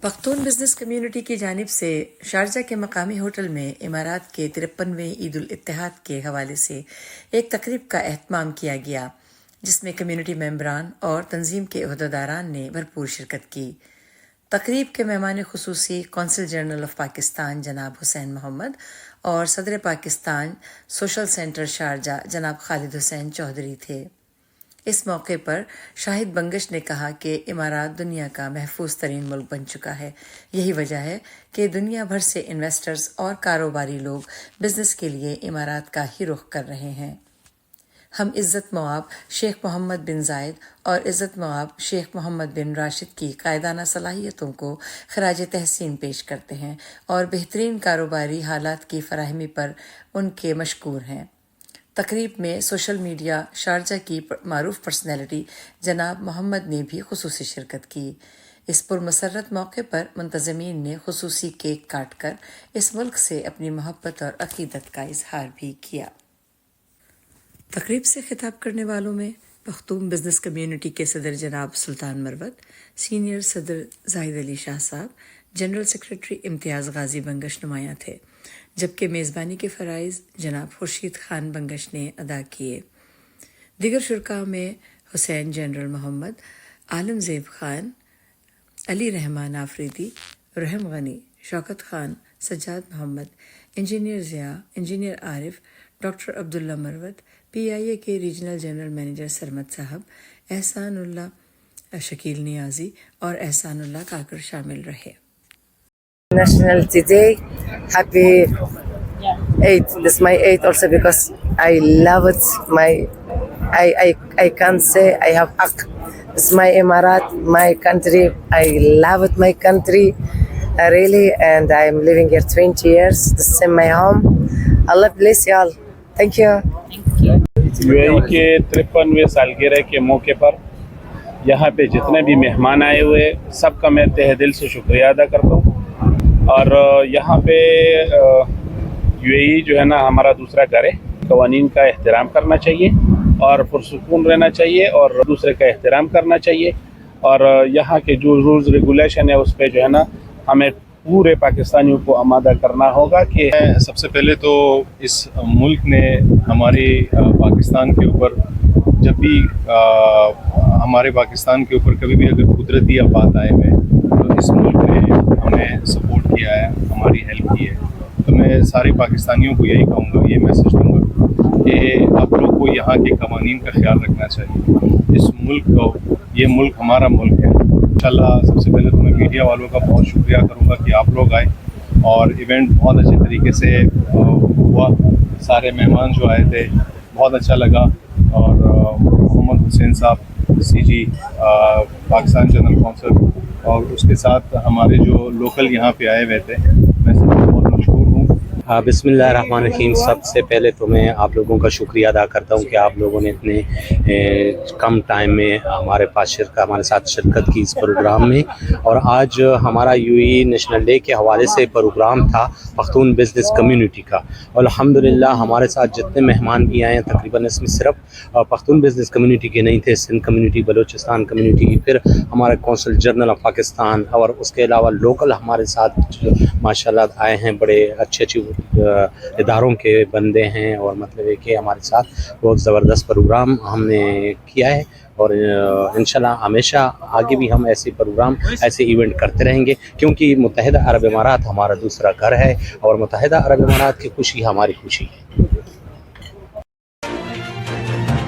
Pakhtun business community کی جانب سے شارجہ کے مقامی ہوٹل میں امارات کے 53ویں عید الاتحاد کے حوالے سے ایک تقریب کا اہتمام کیا گیا، جس میں کمیونٹی ممبران اور تنظیم کے عہدیداران نے بھرپور شرکت کی۔ تقریب کے مہمان خصوصی قونصل جنرل آف پاکستان جناب حسین محمد اور صدر پاکستان سوشل سینٹر شارجہ جناب خالد حسین چودھری تھے۔ اس موقع پر شاہد بنگش نے کہا کہ امارات دنیا کا محفوظ ترین ملک بن چکا ہے۔ یہی وجہ ہے کہ دنیا بھر سے انویسٹرز اور کاروباری لوگ بزنس کے لیے امارات کا ہی رخ کر رہے ہیں۔ ہم عزت مآب شیخ محمد بن زائد اور عزت مآب شیخ محمد بن راشد کی قائدانہ صلاحیتوں کو خراج تحسین پیش کرتے ہیں اور بہترین کاروباری حالات کی فراہمی پر ان کے مشکور ہیں۔ تقریب میں سوشل میڈیا شارجہ کی معروف پرسنالٹی جناب محمد نے بھی خصوصی شرکت کی۔ اس پرمسرت موقع پر منتظمین نے خصوصی کیک کاٹ کر اس ملک سے اپنی محبت اور عقیدت کا اظہار بھی کیا۔ تقریب سے خطاب کرنے والوں میں پختون بزنس کمیونٹی کے صدر جناب سلطان مروت، سینئر صدر زاہد علی شاہ صاحب، جنرل سیکرٹری امتیاز غازی بنگش نمایاں تھے، جبکہ میزبانی کے فرائض جناب خورشید خان بنگش نے ادا کیے۔ دیگر شرکاء میں حسین جنرل محمد، عالم زیب خان، علی رحمان آفریدی، رحم غنی، شوکت خان، سجاد محمد، انجینئر ضیاء، انجینئر عارف، ڈاکٹر عبداللہ مروت، پی آئی اے کے ریجنل جنرل مینیجر سرمد صاحب، احسان اللہ شکیل نیازی اور احسان اللہ کاکڑ شامل رہے۔ National today, happy Eid. This is my Eid also because I love it. I can't say I have haq. This is my Emirat, my country. I love it, my country, really, and I am living here 20 years. This is my home. Allah bless you all. Thank you. UAE کے 53ویں سالگرہ کے موقع پر یہاں پہ جتنے بھی مہمان آئے ہوئے سب کا میں تہ دل سے شکریہ ادا کرتا ہوں، اور یہاں پہ UAE جو ہے نا ہمارا دوسرا گھر ہے۔ قوانین کا احترام کرنا چاہیے اور پرسکون رہنا چاہیے اور دوسرے کا احترام کرنا چاہیے، اور یہاں کے جو رولز ریگولیشن ہے اس پہ جو ہے نا ہمیں پورے پاکستانیوں کو آمادہ کرنا ہوگا کہ سب سے پہلے تو اس ملک نے ہمارے پاکستان کے اوپر جب بھی ہمارے پاکستان کے اوپر کبھی بھی اگر قدرتی آفات آئے ہوئے تو اس ملک نے ہمیں سپورٹ کیا ہے، ہماری ہیلپ کی ہے۔ تو میں سارے پاکستانیوں کو یہی کہوں گا، یہ میسج دوں گا کہ آپ لوگ کو یہاں کے قوانین کا خیال رکھنا چاہیے۔ اس ملک کو، یہ ملک ہمارا ملک ہے۔ انشاءاللہ سب سے پہلے تو میں میڈیا والوں کا بہت شکریہ کروں گا کہ آپ لوگ آئے اور ایونٹ بہت اچھے طریقے سے ہوا۔ سارے مہمان جو آئے تھے بہت اچھا لگا، اور محمد حسین صاحب CG پاکستان جنرل کونسل اور اس کے ساتھ ہمارے جو لوکل یہاں پہ آئے ہوئے تھے، میں سب کو بہت مشکور ہوں۔ بسم اللہ الرحمن الرحیم۔ سب سے پہلے تو میں آپ لوگوں کا شکریہ ادا کرتا ہوں کہ آپ لوگوں نے اتنے کم ٹائم میں ہمارے ساتھ شرکت کی اس پروگرام میں، اور آج ہمارا UAE نیشنل ڈے کے حوالے سے پروگرام تھا پختون بزنس کمیونٹی کا۔ الحمدللہ ہمارے ساتھ جتنے مہمان بھی آئے ہیں تقریباً اس میں صرف پختون بزنس کمیونٹی کے نہیں تھے، سندھ کمیونٹی، بلوچستان کمیونٹی، پھر ہمارے قونصل جنرل آف پاکستان، اور اس کے علاوہ لوکل ہمارے ساتھ ماشاءاللہ آئے ہیں، بڑے اچھے اداروں کے بندے ہیں، اور مطلب ہے کہ ہمارے ساتھ بہت زبردست پروگرام ہم نے کیا ہے، اور انشاءاللہ ہمیشہ آگے بھی ہم ایسے پروگرام، ایسے ایونٹ کرتے رہیں گے، کیونکہ متحدہ عرب امارات ہمارا دوسرا گھر ہے، اور متحدہ عرب امارات کی خوشی ہماری خوشی ہے۔